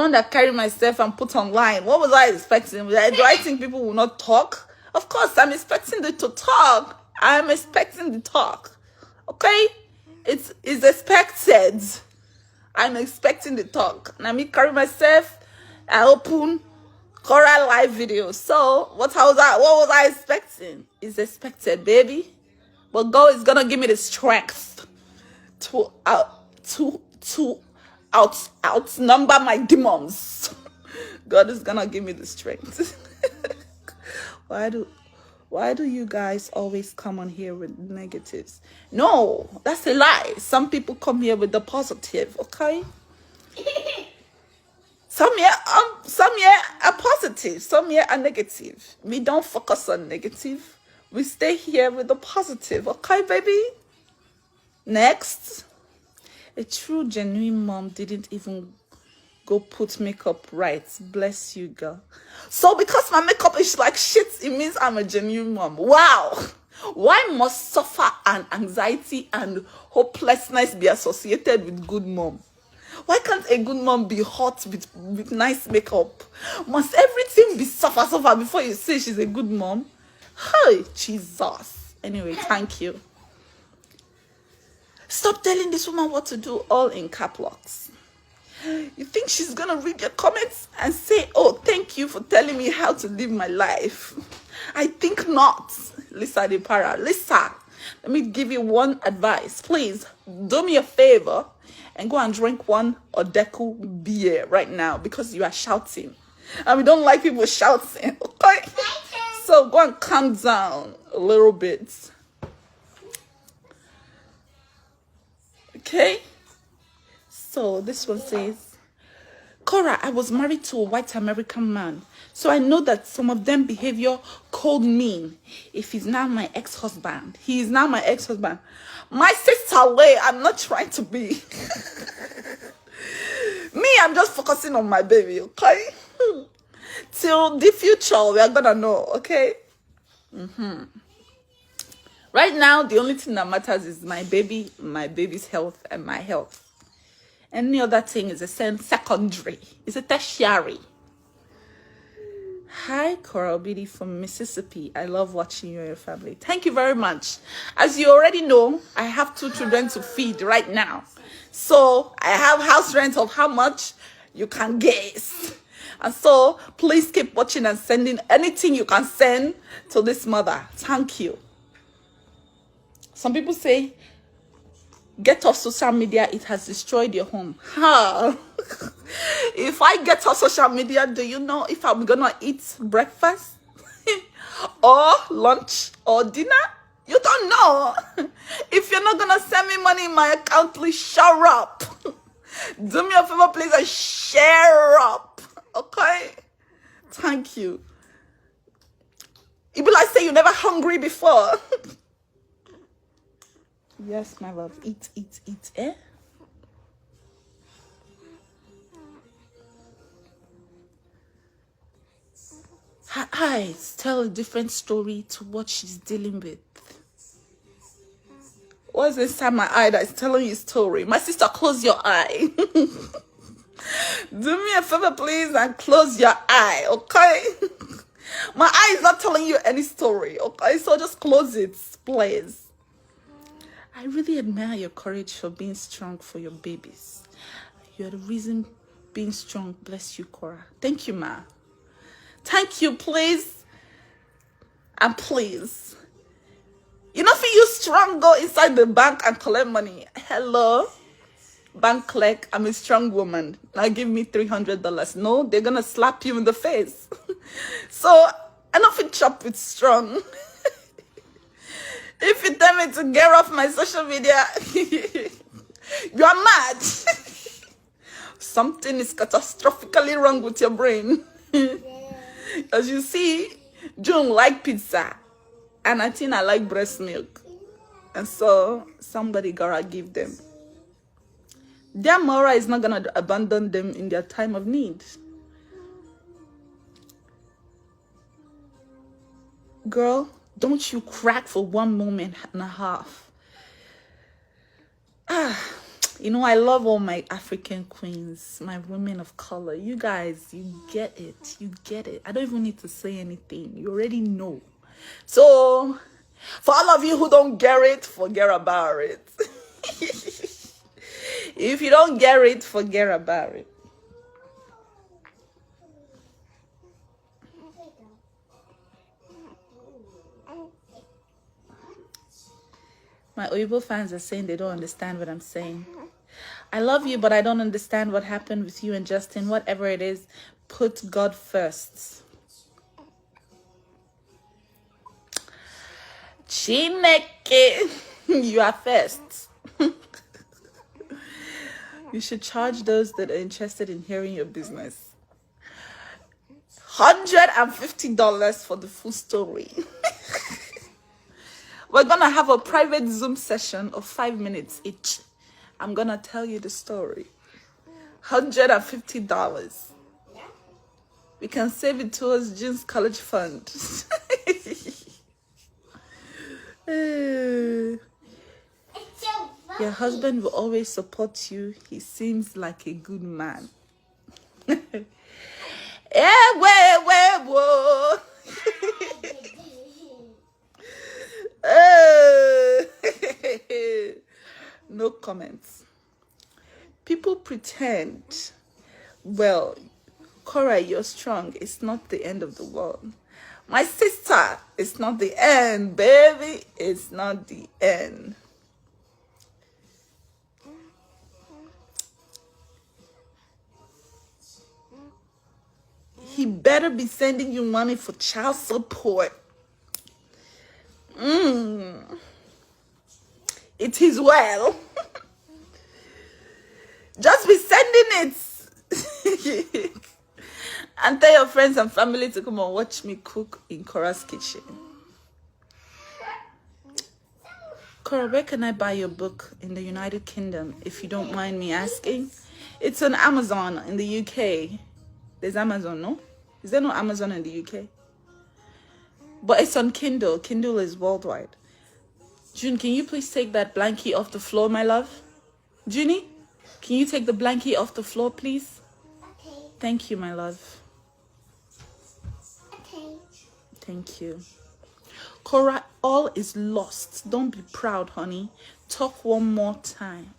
one that carry myself and put online. What was I expecting? Do I think people will not talk? Of course, I'm expecting them to talk. I'm expecting the talk. Okay? It's expected. I'm expecting the talk. And I me carry myself. I open Kora live video. So what was I expecting? It's expected, baby. But God is gonna give me the strength to outnumber my demons. God is gonna give me the strength. Why do you guys always come on here with negatives? No, that's a lie. Some people come here with the positive, okay? Some here are positive, some here are negative. We don't focus on negative. We stay here with the positive, okay, baby? Next. A true, genuine mom didn't even go put makeup right. Bless you, girl. So because my makeup is like shit, it means I'm a genuine mom. Wow. Why must suffer and anxiety and hopelessness be associated with good mom? Why can't a good mom be hot with nice makeup? Must everything be suffer before you say she's a good mom? Hey, Jesus. Anyway, thank you. Stop telling this woman what to do, all in cap locks. You think she's gonna read your comments and say, oh, thank you for telling me how to live my life? I think not. Lisa de Para. Lisa, let me give you one advice. Please, do me a favor and go and drink one Odeku beer right now because you are shouting. And we don't like people shouting, okay? So go and calm down a little bit. Okay? So this one says, Kora, I was married to a white American man, so I know that some of them behavior cold mean. If he's now my ex-husband, he is now my ex-husband. My sister Lay, I'm not trying to be. Me, I'm just focusing on my baby, okay? Till the future, we are gonna know, okay? Right now, the only thing that matters is my baby, my baby's health, and my health. Any other thing is a secondary. It's a tertiary. Hi, Kora Obidi from Mississippi. I love watching you and your family. Thank you very much. As you already know, I have 2 children to feed right now. So I have house rent of how much you can guess. And so please keep watching and sending anything you can send to this mother. Thank you. Some people say, get off social media, it has destroyed your home. How? If I get off social media, do you know if I'm gonna eat breakfast or lunch or dinner? You don't know. If you're not gonna send me money in my account, please share up. Do me a favor, please, and share up. Okay? Thank you. It be like say you never hungry before. Yes, my love. Eat, eh? Her eyes tell a different story to what she's dealing with. What's inside my eye that's telling you a story? My sister, close your eye. Do me a favor, please, and close your eye, okay? My eye is not telling you any story, okay? So just close it, please. I really admire your courage for being strong for your babies. You're the reason being strong. Bless you, Kora. Thank you, ma. Thank you, please. And please. You know, if you strong, go inside the bank and collect money. Hello? Bank clerk, I'm a strong woman. Now give me $300. No, they're going to slap you in the face. So, enough to chop with strong. If you tell me to get off my social media, you are mad. Something is catastrophically wrong with your brain. As you see, June like pizza, and I think I like breast milk. And so, somebody gotta give them. Their Mora is not gonna abandon them in their time of need. Girl, don't you crack for 1 moment and a half. You know, I love all my African queens, my women of color. You guys, you get it. You get it. I don't even need to say anything. You already know. So, for all of you who don't get it, forget about it. If you don't get it, forget about it. My Oyibo fans are saying they don't understand what I'm saying. I love you, but I don't understand what happened with you and Justin. Whatever it is, put God first. Chineke, you are first. You should charge those that are interested in hearing your business $150 for the full story. We're gonna have a private Zoom session of 5 minutes each. I'm gonna tell you the story. $150. We can save it towards June's college fund. Your husband will always support you. He seems like a good man. Whoa. No comments. People pretend. Well, Kora, you're strong. It's not the end of the world. My sister, it's not the end, baby. It's not the end. He better be sending you money for child support. It is well. Just be sending it. And tell your friends and family to come and watch me cook in Kora's kitchen. Kora, where can I buy your book in the United Kingdom, if you don't mind me asking? It's on Amazon in the UK. There's Amazon, no? Is there no Amazon in the UK? But it's on Kindle. Kindle is worldwide. June, can you please take that blankie off the floor, my love? Junie, can you take the blankie off the floor, please? Okay. Thank you, my love. Okay. Thank you. Kora, all is lost. Don't be proud, honey. Talk one more time.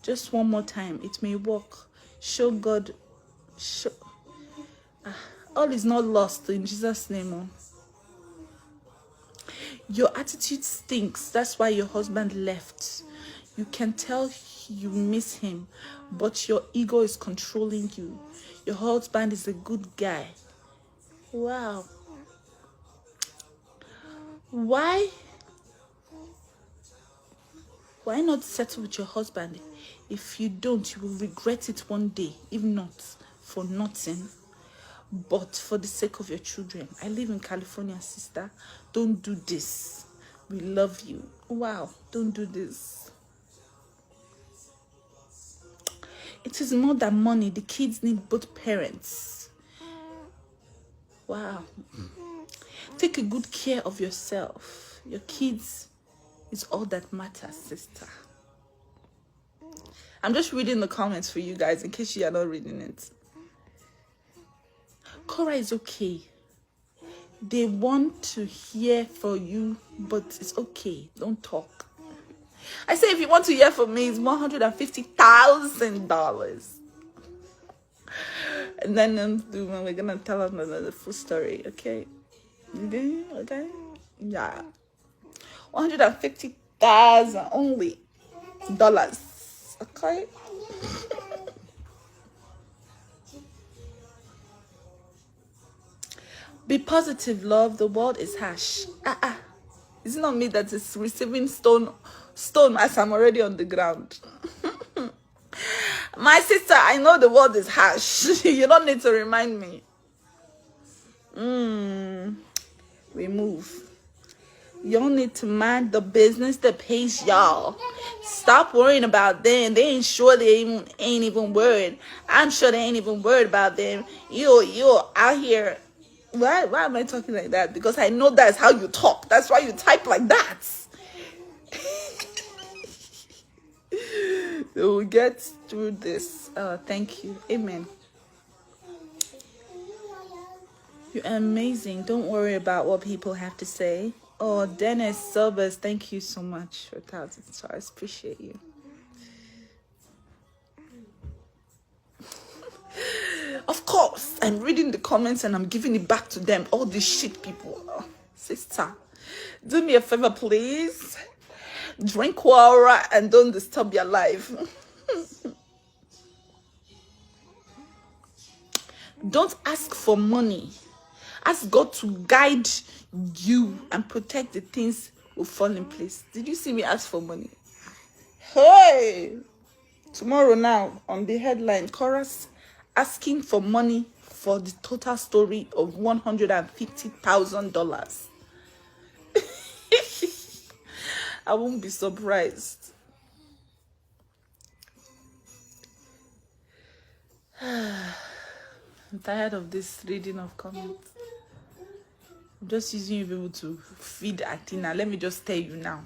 Just one more time. It may work. Show God. All is not lost in Jesus' name. Oh. Your attitude stinks. That's why your husband left. You can tell you miss him, but your ego is controlling you. Your husband is a good guy. Wow. Why not settle with your husband? If you don't, you will regret it one day. If not for nothing, but for the sake of your children. I live in California, sister. Don't do this. We love you. Wow, don't do this. It is more than money. The kids need both parents. Wow. Take a good care of yourself. Your kids is all that matters, sister. I'm just reading the comments for you guys in case you are not reading it. Kora is okay. They want to hear from you, but it's okay. Don't talk. I say if you want to hear from me, it's $150,000. And then we're gonna tell them the full story, okay? Okay? Yeah. 150,000 only dollars. Okay? Be positive, love. The world is harsh. It's not me that is receiving stone as I'm already on the ground. My sister, I know the world is harsh. You don't need to remind me. We move. Y'all need to mind the business that pays y'all. Stop worrying about them. They ain't sure they ain't even worried. I'm sure they ain't even worried about them. You're out here. Why am I talking like that? Because I know that's how you talk. That's why you type like that. We will get through this. Thank you. Amen. You're amazing. Don't worry about what people have to say. Oh, Dennis Sobers, thank you so much for 1,000 stars. Appreciate you. Of course, I'm reading the comments and I'm giving it back to them. All these shit people. Oh, sister, do me a favor, please. Drink water and don't disturb your life. Don't ask for money. Ask God to guide you and protect the things will fall in place. Did you see me ask for money? Hey! Tomorrow now, on the headline, Kora's asking for money for the total story of $150,000. I won't be surprised. I'm tired of this reading of comments. I'm just using you people to feed Athena. Let me just tell you now.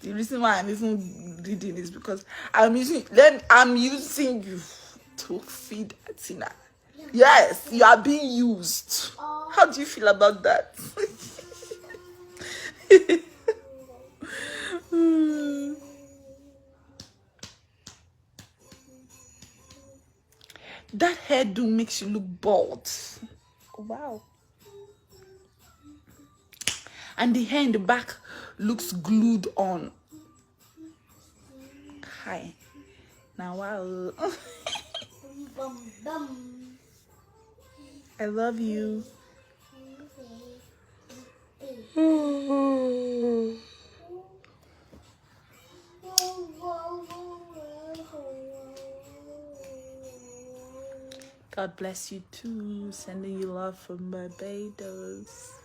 The reason why I'm even reading is because I'm using you to feed Athena. Yes, you are being used. How do you feel about that? That hairdo makes you look bald. Wow. And the hair in the back looks glued on. Hi. Now, wow. I love you. God bless you too. Sending you love from Barbados.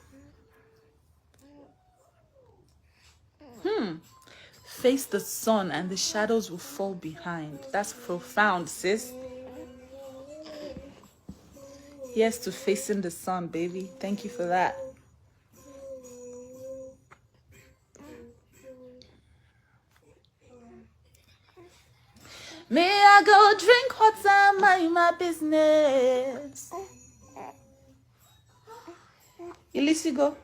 Face the sun and the shadows will fall behind. That's profound, sis. Yes, to facing the sun, baby. Thank you for that. May I go drink water, mind my business. Ilisigo.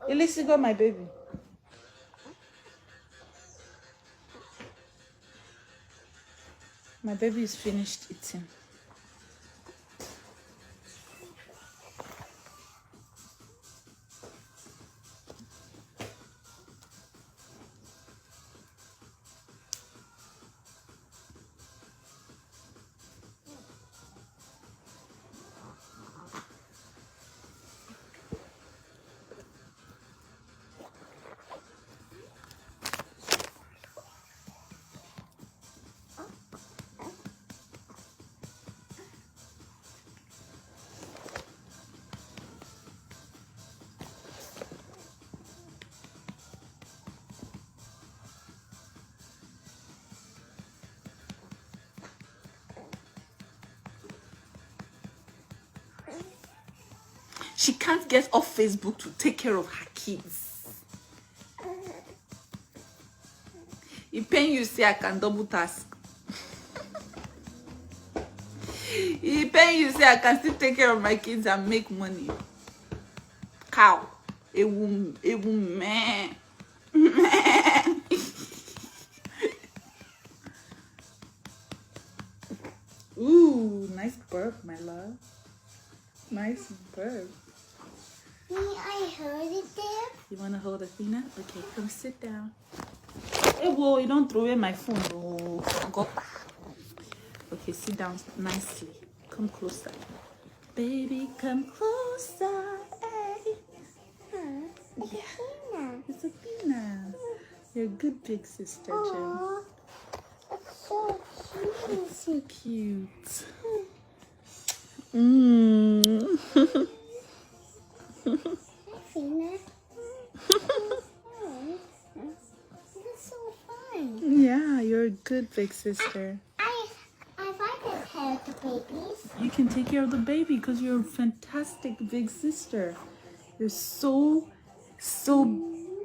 Ilisigo, my baby. My baby is finished eating. She can't get off Facebook to take care of her kids. It pain you say I can double task. It pain you say I can still take care of my kids and make money. Cow. A woman. Ooh, nice burp, my love. Nice burp. May I hold it there? You want to hold Athena? Okay, come sit down. Hey, whoa, you don't throw away my phone. Oh, forgot. Okay, sit down nicely. Come closer. Baby, come closer. Hey. Yeah. It's Athena. You're a good big sister, Jen. It's so cute. It's so cute. Athena. That's so fun. Yeah, you're a good big sister. If I can help the babies. You can take care of the baby because you're a fantastic big sister. You're so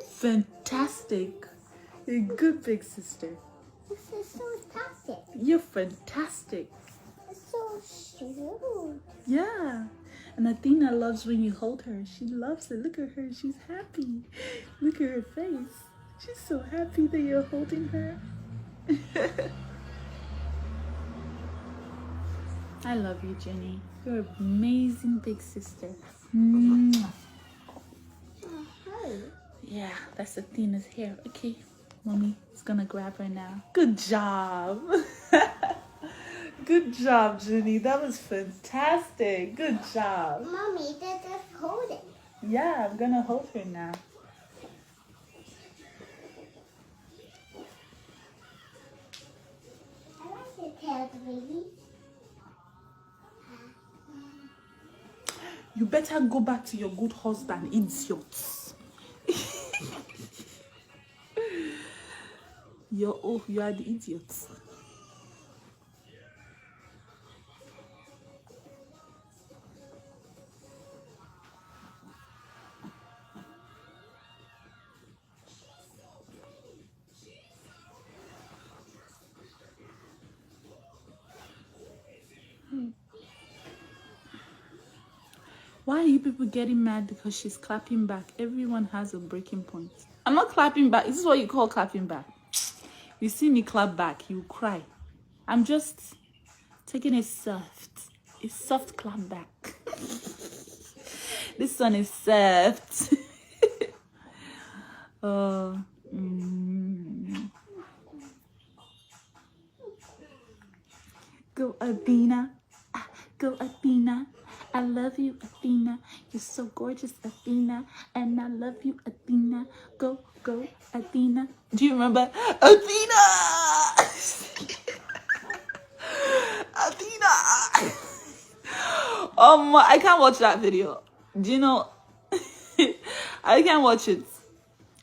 fantastic. A good big sister. This is so toxic. You're fantastic. It's so cute. Yeah. And Athena loves when you hold her. She loves it. Look at her. She's happy. Look at her face. She's so happy that you're holding her. I love you, Jenny. You're an amazing big sister. Mwah. Hey. Yeah, that's Athena's hair. Okay, Mommy is gonna grab her now. Good job. Good job, Jenny. That was fantastic. Good job. Mommy, that's holding. Yeah, I'm gonna hold her now. I like the tail, baby. You better go back to your good husband, idiots. You are the idiots. Why are you people getting mad because she's clapping back? Everyone has a breaking point. I'm not clapping back. This is what you call clapping back. You see me clap back, you cry. I'm just taking a soft clap back. This one is soft. Oh, Go Athena, go Athena. I love you, Athena. You're so gorgeous, Athena. And I love you, Athena. Go, go, Athena. Do you remember? Athena! Athena! I can't watch that video. Do you know? I can't watch it.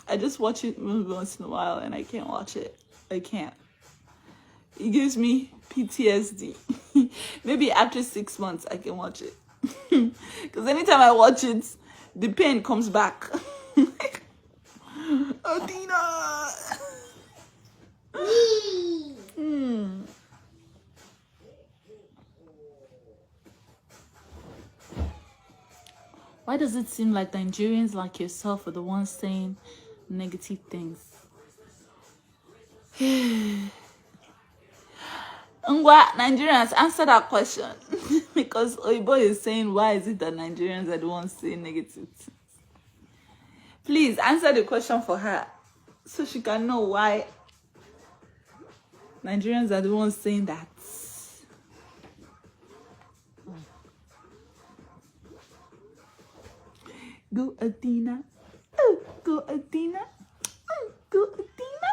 I just watch it once in a while and I can't watch it. I can't. It gives me PTSD. Maybe after 6 months I can watch it. Because anytime I watch it, the pain comes back. Athena! Why does it seem like Nigerians like yourself are the ones saying negative things? Ngwa, Nigerians, answer that question. Because Oibo is saying, why is it that Nigerians are the ones saying negative things? Please answer the question for her so she can know why Nigerians are the ones saying that. Go Athena. Oh, go Athena. Oh, go Athena.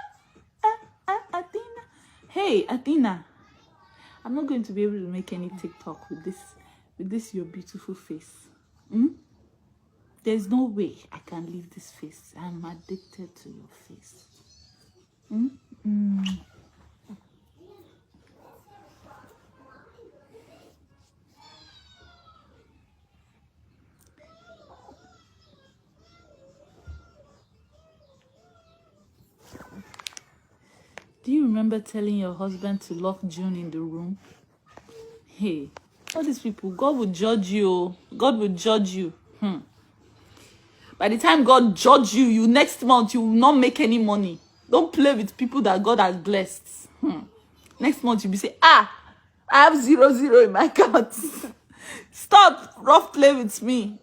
Athena. Hey, Athena. I'm not going to be able to make any TikTok with this your beautiful face. There's no way I can leave this face. I'm addicted to your face. Do you remember telling your husband to lock June in the room? Hey, all these people, God will judge you. God will judge you. By the time God judge you, next month you will not make any money. Don't play with people that God has blessed. Next month you'll be saying, I have 0 in my account. Stop rough play with me.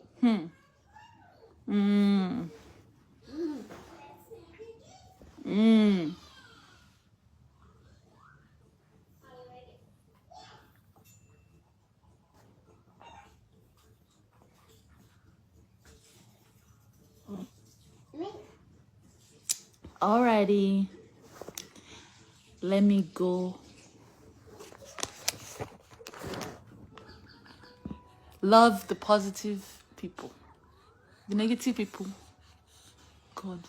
Alrighty. Let me go. Love the positive people. The negative people, God